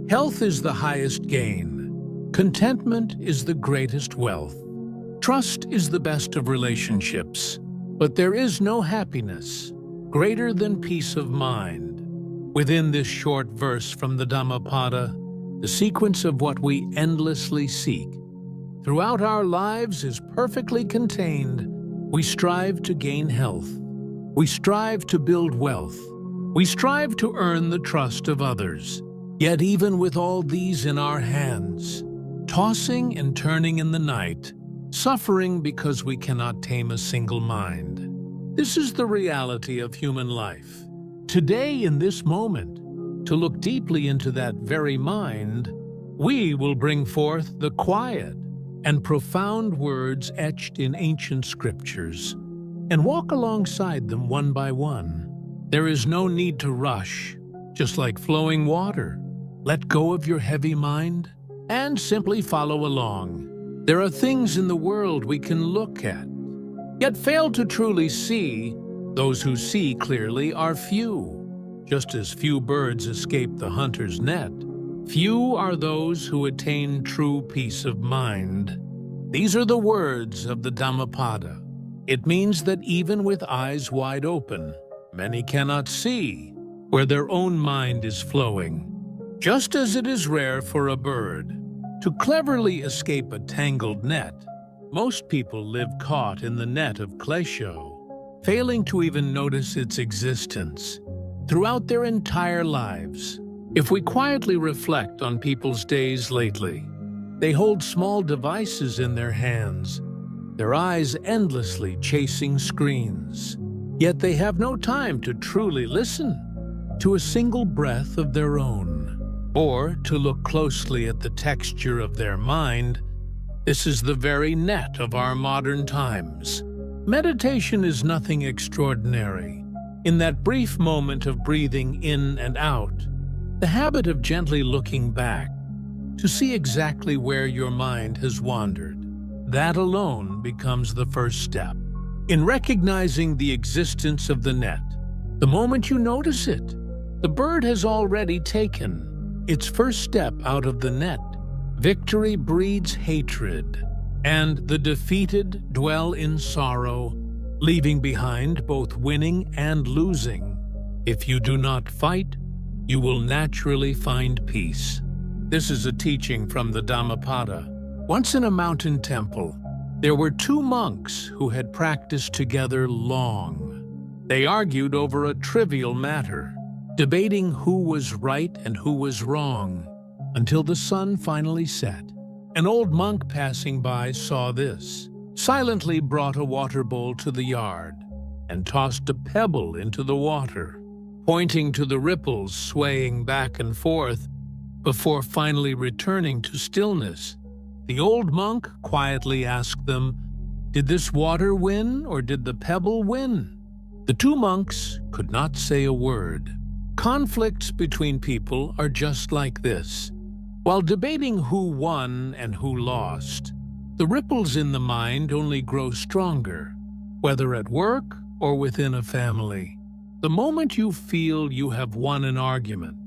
Health is the highest gain. Contentment is the greatest wealth. Trust is the best of relationships. But there is no happiness greater than peace of mind. Within this short verse from the Dhammapada, the sequence of what we endlessly seek throughout our lives is perfectly contained. We strive to gain health. We strive to build wealth. We strive to earn the trust of others. Yet even with all these in our hands, tossing and turning in the night, suffering because we cannot tame a single mind. This is the reality of human life. Today, in this moment, to look deeply into that very mind, we will bring forth the quiet and profound words etched in ancient scriptures, and walk alongside them one by one. There is no need to rush, just like flowing water. Let go of your heavy mind and simply follow along. There are things in the world we can look at, yet fail to truly see. Those who see clearly are few. Just as few birds escape the hunter's net, few are those who attain true peace of mind. These are the words of the Dhammapada. It means that even with eyes wide open, many cannot see where their own mind is flowing. Just as it is rare for a bird to cleverly escape a tangled net, most people live caught in the net of Klesha, failing to even notice its existence throughout their entire lives. If we quietly reflect on people's days lately, they hold small devices in their hands, their eyes endlessly chasing screens. Yet they have no time to truly listen to a single breath of their own, or to look closely at the texture of their mind. This is the very net of our modern times. Meditation is nothing extraordinary. In that brief moment of breathing in and out, the habit of gently looking back to see exactly where your mind has wandered, that alone becomes the first step in recognizing the existence of the net. The moment you notice it, the bird has already taken its first step out of the net. Victory breeds hatred, and the defeated dwell in sorrow, leaving behind both winning and losing. If you do not fight, you will naturally find peace. This is a teaching from the Dhammapada. Once in a mountain temple, there were two monks who had practiced together long. They argued over a trivial matter, debating who was right and who was wrong, until the sun finally set. An old monk passing by saw this, silently brought a water bowl to the yard, and tossed a pebble into the water, pointing to the ripples swaying back and forth before finally returning to stillness. The old monk quietly asked them, "Did this water win or did the pebble win?" The two monks could not say a word. Conflicts between people are just like this. While debating who won and who lost, the ripples in the mind only grow stronger, whether at work or within a family. The moment you feel you have won an argument,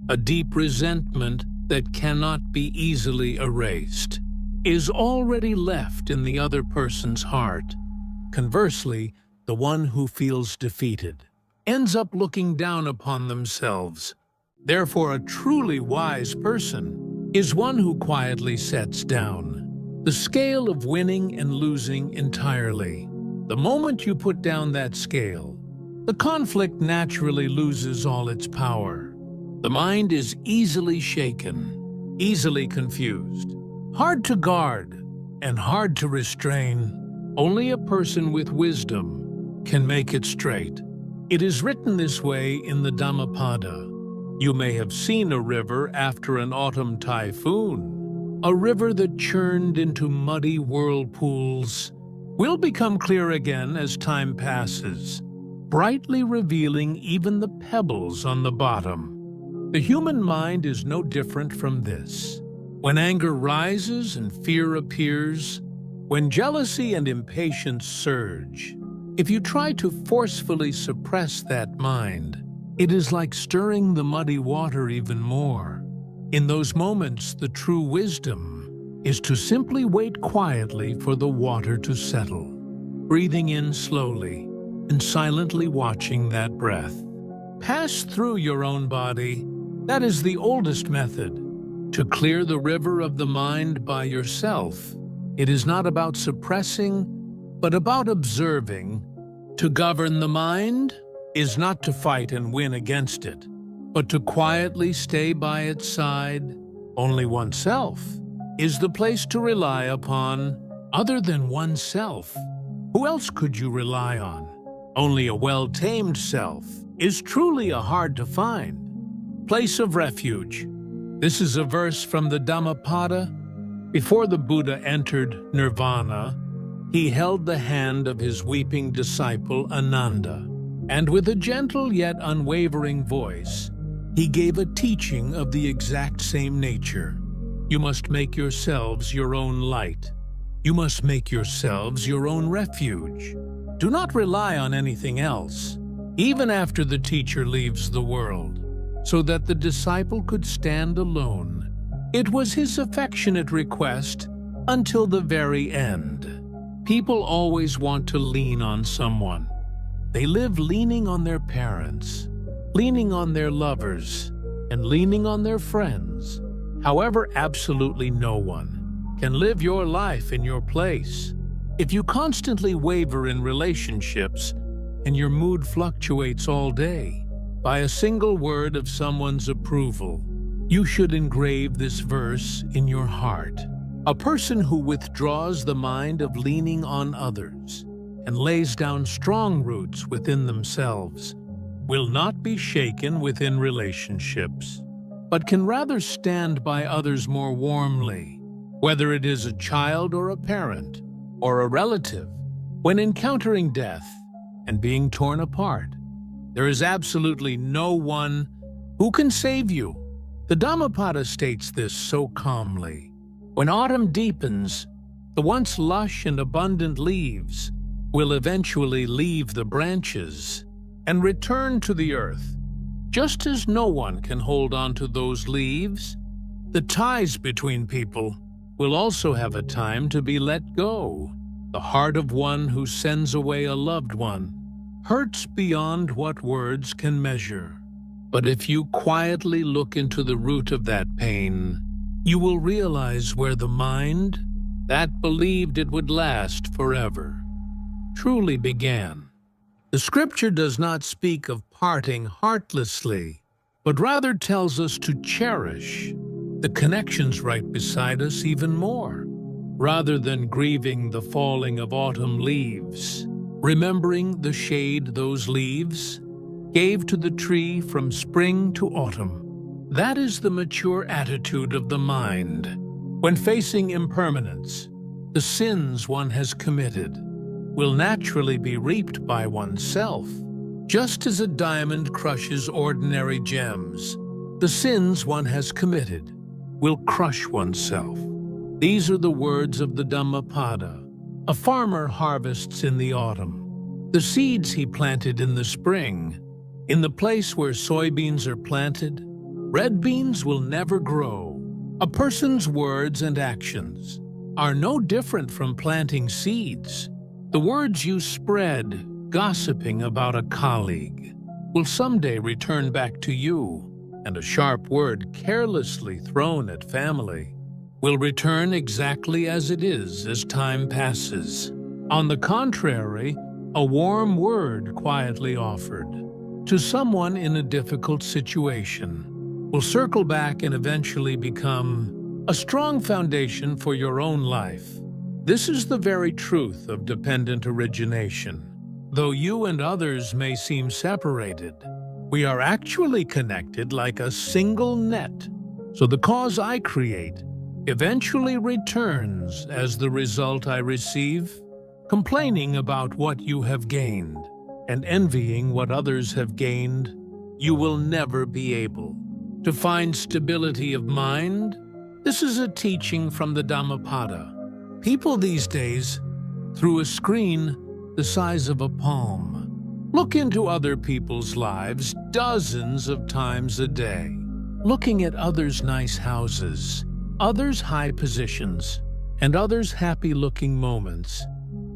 a deep resentment that cannot be easily erased is already left in the other person's heart. Conversely, the one who feels defeated ends up looking down upon themselves. Therefore, a truly wise person is one who quietly sets down the scale of winning and losing entirely. The moment you put down that scale, the conflict naturally loses all its power. The mind is easily shaken, easily confused, hard to guard, and hard to restrain. Only a person with wisdom can make it straight. It is written this way in the Dhammapada. You may have seen a river after an autumn typhoon. A river that churned into muddy whirlpools will become clear again as time passes, brightly revealing even the pebbles on the bottom. The human mind is no different from this. When anger rises and fear appears, when jealousy and impatience surge, if you try to forcefully suppress that mind, it is like stirring the muddy water even more. In those moments, the true wisdom is to simply wait quietly for the water to settle, breathing in slowly and silently watching that breath pass through your own body. That is the oldest method to clear the river of the mind by yourself. It is not about suppressing, but about observing. To govern the mind is not to fight and win against it, but to quietly stay by its side. Only oneself is the place to rely upon. Other than oneself, who else could you rely on? Only a well-tamed self is truly a hard-to-find place of refuge. This is a verse from the Dhammapada. Before the Buddha entered Nirvana, he held the hand of his weeping disciple Ananda, and with a gentle yet unwavering voice, he gave a teaching of the exact same nature. You must make yourselves your own light. You must make yourselves your own refuge. Do not rely on anything else, even after the teacher leaves the world, so that the disciple could stand alone. It was his affectionate request until the very end. People always want to lean on someone. They live leaning on their parents, leaning on their lovers, and leaning on their friends. However, absolutely no one can live your life in your place. If you constantly waver in relationships and your mood fluctuates all day, by a single word of someone's approval, you should engrave this verse in your heart. A person who withdraws the mind of leaning on others and lays down strong roots within themselves will not be shaken within relationships, but can rather stand by others more warmly, whether it is a child or a parent or a relative. When encountering death and being torn apart, there is absolutely no one who can save you. The Dhammapada states this so calmly. When autumn deepens, the once lush and abundant leaves will eventually leave the branches and return to the earth. Just as no one can hold on to those leaves, the ties between people will also have a time to be let go. The heart of one who sends away a loved one hurts beyond what words can measure. But if you quietly look into the root of that pain, you will realize where the mind that believed it would last forever truly began. The scripture does not speak of parting heartlessly, but rather tells us to cherish the connections right beside us even more, rather than grieving the falling of autumn leaves, remembering the shade those leaves gave to the tree from spring to autumn. That is the mature attitude of the mind. When facing impermanence, the sins one has committed will naturally be reaped by oneself. Just as a diamond crushes ordinary gems, the sins one has committed will crush oneself. These are the words of the Dhammapada. A farmer harvests in the autumn the seeds he planted in the spring. In the place where soybeans are planted, red beans will never grow. A person's words and actions are no different from planting seeds. The words you spread, gossiping about a colleague, will someday return back to you, and a sharp word carelessly thrown at family will return exactly as it is as time passes. On the contrary, a warm word quietly offered to someone in a difficult situation will circle back and eventually become a strong foundation for your own life. This is the very truth of dependent origination. Though you and others may seem separated, we are actually connected like a single net. So the cause I create eventually returns as the result I receive. Complaining about what you have gained and envying what others have gained, you will never be able to find stability of mind. This is a teaching from the Dhammapada. People these days, through a screen the size of a palm, look into other people's lives dozens of times a day. looking at others' nice houses, others' high positions, and others' happy-looking moments.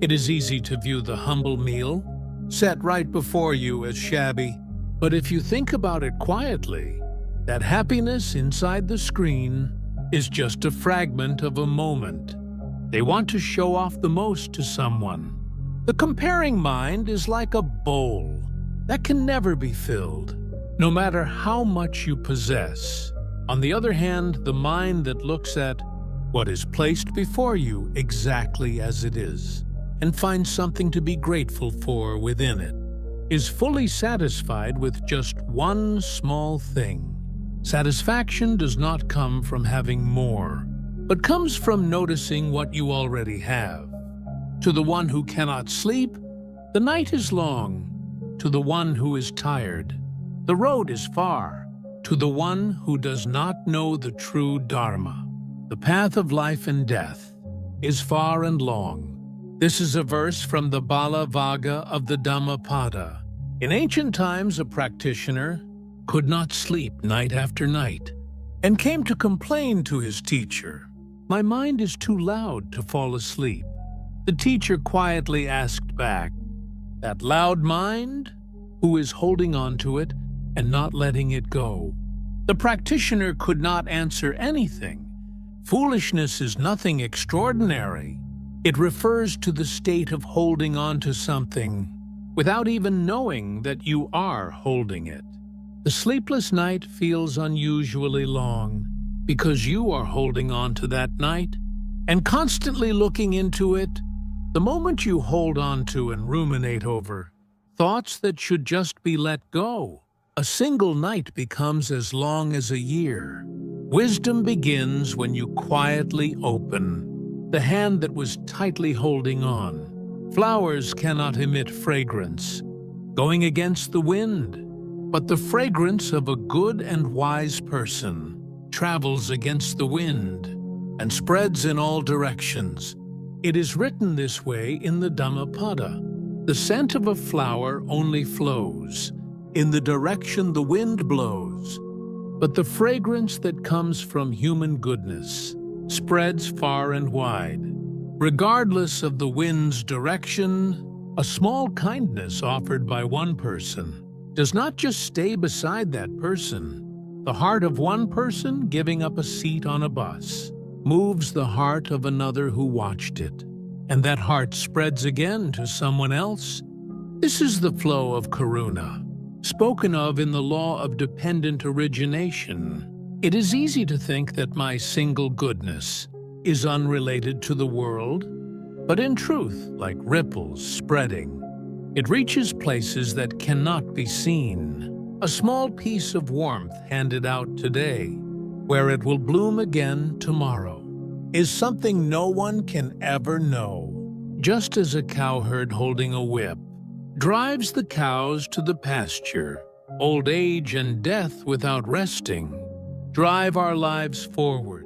It is easy to view the humble meal set right before you as shabby, but if you think about it quietly, that happiness inside the screen is just a fragment of a moment. They want to show off the most to someone. The comparing mind is like a bowl that can never be filled, no matter how much you possess. On the other hand, the mind that looks at what is placed before you exactly as it is and finds something to be grateful for within it is fully satisfied with just one small thing. Satisfaction does not come from having more, but comes from noticing what you already have. To the one who cannot sleep, the night is long. To the one who is tired, the road is far. To the one who does not know the true Dharma, the path of life and death is far and long. This is a verse from the Bala Vaga of the Dhammapada. In ancient times, a practitioner could not sleep night after night and came to complain to his teacher, "My mind is too loud to fall asleep." The teacher quietly asked back, "That loud mind? Who is holding on to it and not letting it go?" The practitioner could not answer anything. Foolishness is nothing extraordinary. It refers to the state of holding on to something without even knowing that you are holding it. The sleepless night feels unusually long because you are holding on to that night and constantly looking into it. The moment you hold on to and ruminate over thoughts that should just be let go, a single night becomes as long as a year. Wisdom begins when you quietly open the hand that was tightly holding on. Flowers cannot emit fragrance, going against the wind, but the fragrance of a good and wise person travels against the wind and spreads in all directions. It is written this way in the Dhammapada. The scent of a flower only flows in the direction the wind blows, but the fragrance that comes from human goodness spreads far and wide. Regardless of the wind's direction, a small kindness offered by one person does not just stay beside that person. The heart of one person giving up a seat on a bus moves the heart of another who watched it, and that heart spreads again to someone else. This is the flow of karuna, spoken of in the law of dependent origination. It is easy to think that my single goodness is unrelated to the world, but in truth, like ripples spreading, it reaches places that cannot be seen. A small piece of warmth handed out today, where it will bloom again tomorrow, is something no one can ever know. Just as a cowherd holding a whip drives the cows to the pasture, old age and death without resting drive our lives forward.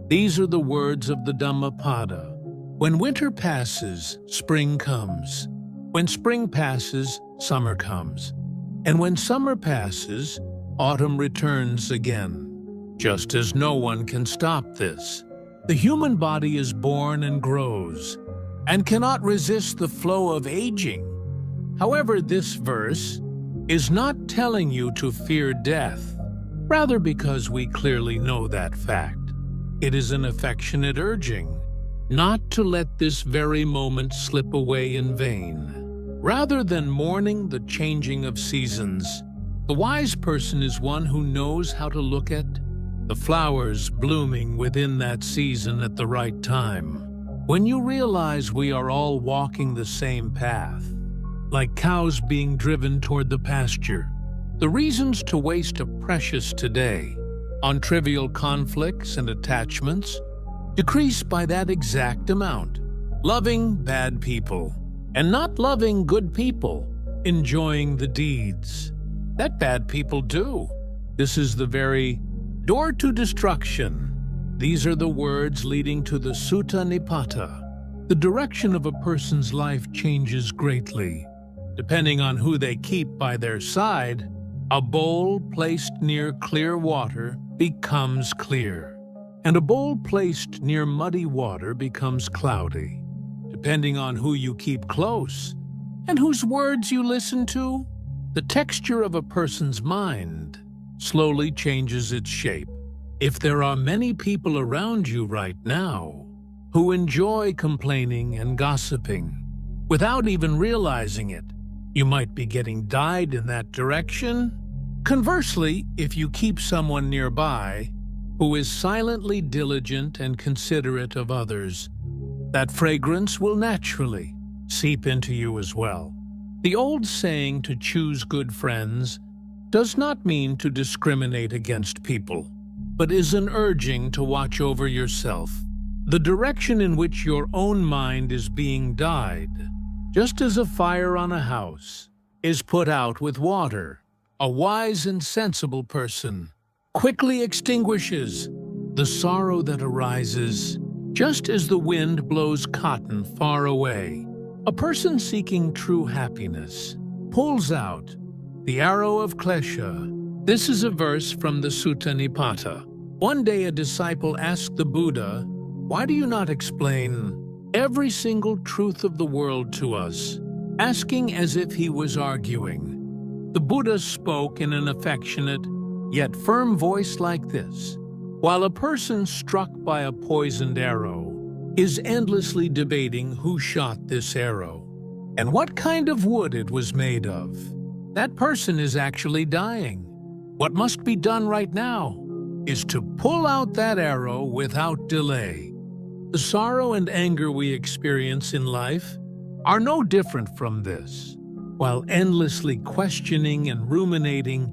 These are the words of the Dhammapada. When winter passes, spring comes. When spring passes, summer comes. And when summer passes, autumn returns again. Just as no one can stop this, the human body is born and grows, and cannot resist the flow of aging. However, this verse is not telling you to fear death, rather because we clearly know that fact. It is an affectionate urging not to let this very moment slip away in vain. Rather than mourning the changing of seasons, the wise person is one who knows how to look at the flowers blooming within that season at the right time. When you realize we are all walking the same path, like cows being driven toward the pasture, the reasons to waste a precious today on trivial conflicts and attachments decrease by that exact amount. Loving bad people and not loving good people, enjoying the deeds that bad people do. This is the very door to destruction. These are the words leading to the Sutta Nipata. The direction of a person's life changes greatly, depending on who they keep by their side. A bowl placed near clear water becomes clear, and a bowl placed near muddy water becomes cloudy. Depending on who you keep close and whose words you listen to, the texture of a person's mind slowly changes its shape. If there are many people around you right now who enjoy complaining and gossiping without even realizing it, you might be getting guided in that direction. Conversely, if you keep someone nearby who is silently diligent and considerate of others, that fragrance will naturally seep into you as well. The old saying to choose good friends does not mean to discriminate against people, but is an urging to watch over yourself, the direction in which your own mind is being dyed. Just as a fire on a house is put out with water, a wise and sensible person quickly extinguishes the sorrow that arises just as the wind blows cotton far away. A person seeking true happiness pulls out the arrow of Klesha. This is a verse from the Sutta Nipata. One day a disciple asked the Buddha, "Why do you not explain every single truth of the world to us?" asking as if he was arguing. The Buddha spoke in an affectionate yet firm voice like this: "While a person struck by a poisoned arrow is endlessly debating who shot this arrow and what kind of wood it was made of, that person is actually dying. What must be done right now is to pull out that arrow without delay." The sorrow and anger we experience in life are no different from this. While endlessly questioning and ruminating,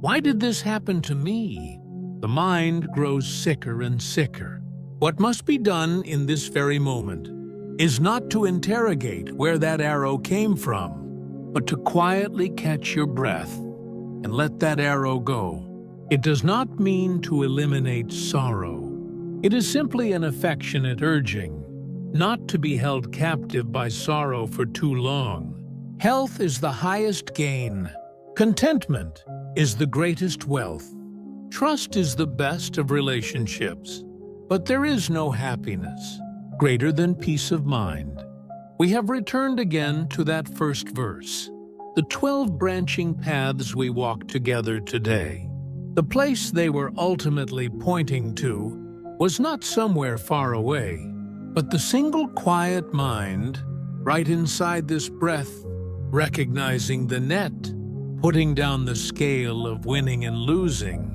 "Why did this happen to me?" the mind grows sicker and sicker. What must be done in this very moment is not to interrogate where that arrow came from, but to quietly catch your breath and let that arrow go. It does not mean to eliminate sorrow. It is simply an affectionate urging, not to be held captive by sorrow for too long. Health is the highest gain. Contentment is the greatest wealth. Trust is the best of relationships. But there is no happiness greater than peace of mind. We have returned again to that first verse, the 12 branching paths we walk together today. The place they were ultimately pointing to was not somewhere far away, but the single quiet mind right inside this breath, recognizing the net, putting down the scale of winning and losing,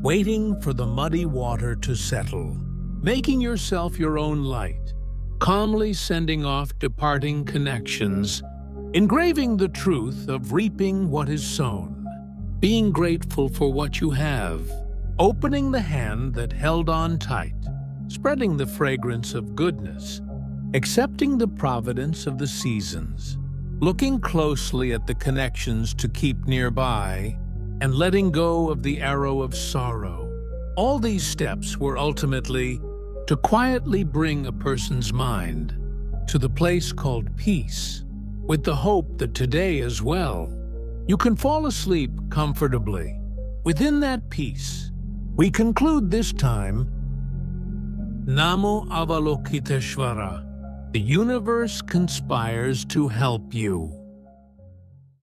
waiting for the muddy water to settle, making yourself your own light, calmly sending off departing connections, engraving the truth of reaping what is sown, being grateful for what you have, opening the hand that held on tight, spreading the fragrance of goodness, accepting the providence of the seasons, looking closely at the connections to keep nearby, and letting go of the arrow of sorrow. All these steps were ultimately to quietly bring a person's mind to the place called peace, with the hope that today as well, you can fall asleep comfortably. Within that peace, we conclude this time, Namo Avalokiteshvara. The universe conspires to help you.